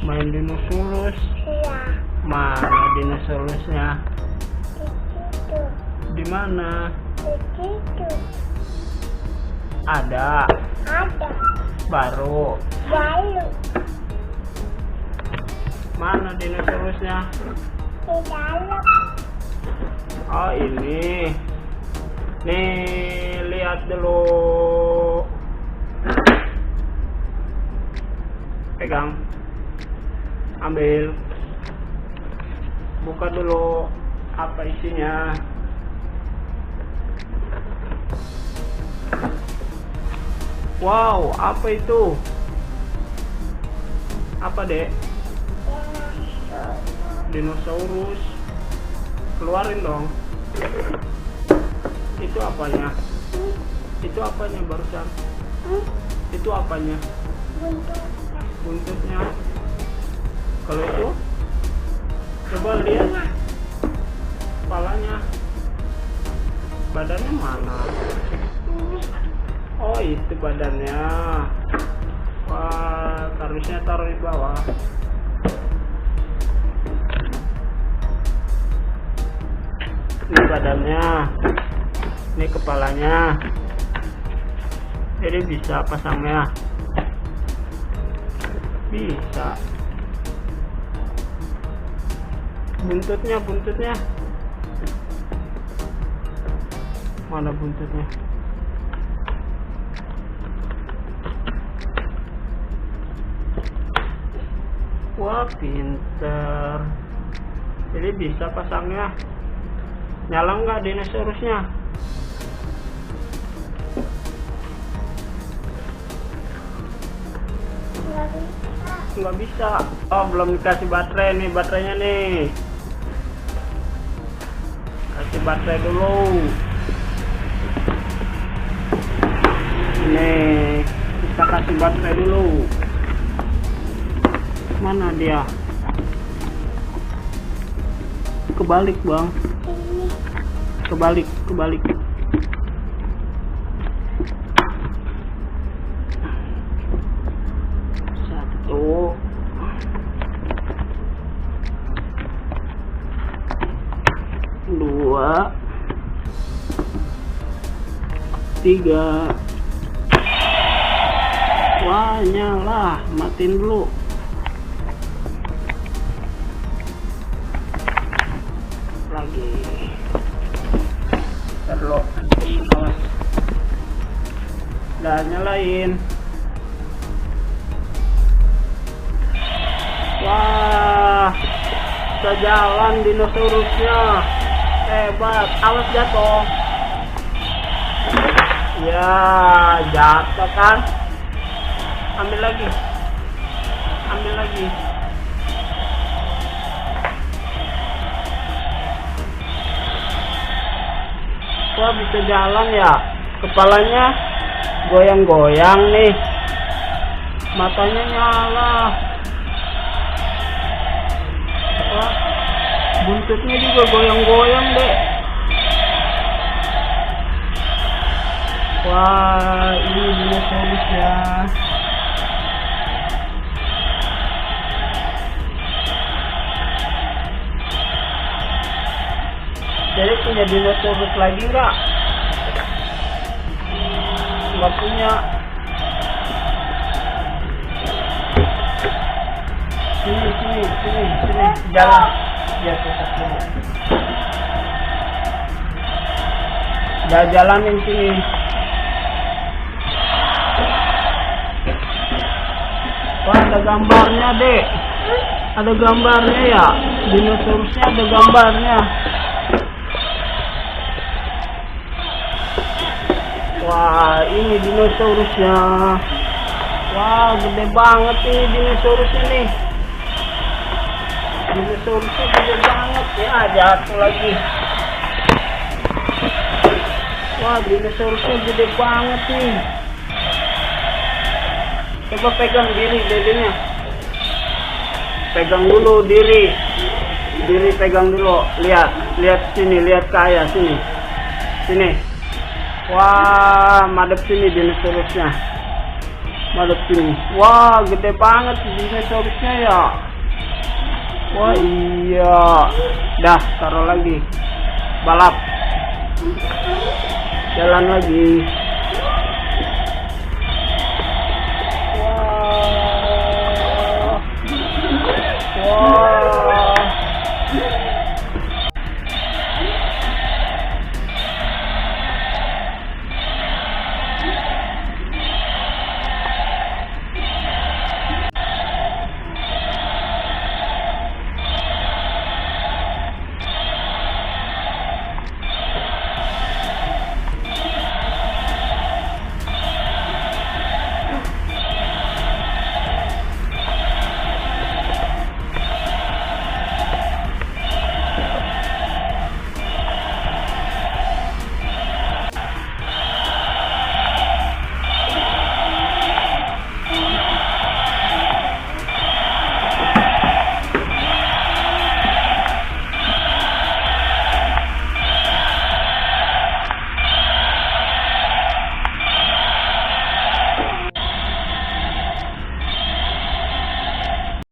Main dinosaurus. Iya. Mana dinosaurusnya? Di situ. Di mana? Di situ. Ada. Ada. Baru. Lalu. Mana dinosaurusnya? Di dalam. Oh ini. Nih lihat dulu. Pegang. Ambil. Buka dulu. Apa isinya? Wow, apa itu? Apa, Dek? Dinosaurus. Keluarin dong. Itu apanya? Itu apanya barusan? Itu apanya? Bentuknya. Buntutnya. Kalau itu? Coba lihat kepalanya. Badannya mana? Oh, itu badannya. Wah, harusnya taruh di bawah. Ini badannya. Ini kepalanya. Jadi bisa pasangnya. Bisa. Buntutnya. Mana buntutnya? Wah, pinter. Jadi bisa pasangnya. Nyala nggak dinosaurusnya? Nggak bisa. Oh, belum dikasih baterai nih, baterainya nih. Kasih baterai dulu. Nih, kita kasih baterai dulu. Mana dia? Kebalik, Bang. Ini. Kebalik. Satu. Dua. Tiga. Wah, nyala. Matiin dulu. Lagi. Terlalu. Awas. Udah nyalain. Wah, sejalan dinosaurusnya. Hebat. Awas jatuh. Ya, jatuh kan. Ambil lagi. Wah, bisa jalan ya. Kepalanya goyang-goyang nih. Matanya nyala. Wah, buntutnya juga goyang-goyang, Dek. Wah, ini dinosaurus ya. Jadi punya dinosaurus lagi nggak? Nggak punya. Sini, jalan. Ya, tetap dulu. Jalanin sini. Wah, ada gambarnya, Dek. Ada gambarnya ya. Dinosaurusnya ada gambarnya. Wah, ini dinosaurusnya. Wah, gede banget ini dinosaurusnya nih. Dinosaurusnya gede banget ya, jatuh lagi. Wah, dinosaurusnya gede banget nih. Coba pegang diri dedenya. Pegang dulu diri. Diri pegang dulu. Lihat sini, lihat ke ayah sini. Sini. Wah, madep sini dinosaurusnya. Balap sini. Wah, gede banget dinosaurusnya ya. Wah iya. Dah, taruh lagi. Balap. Jalan lagi.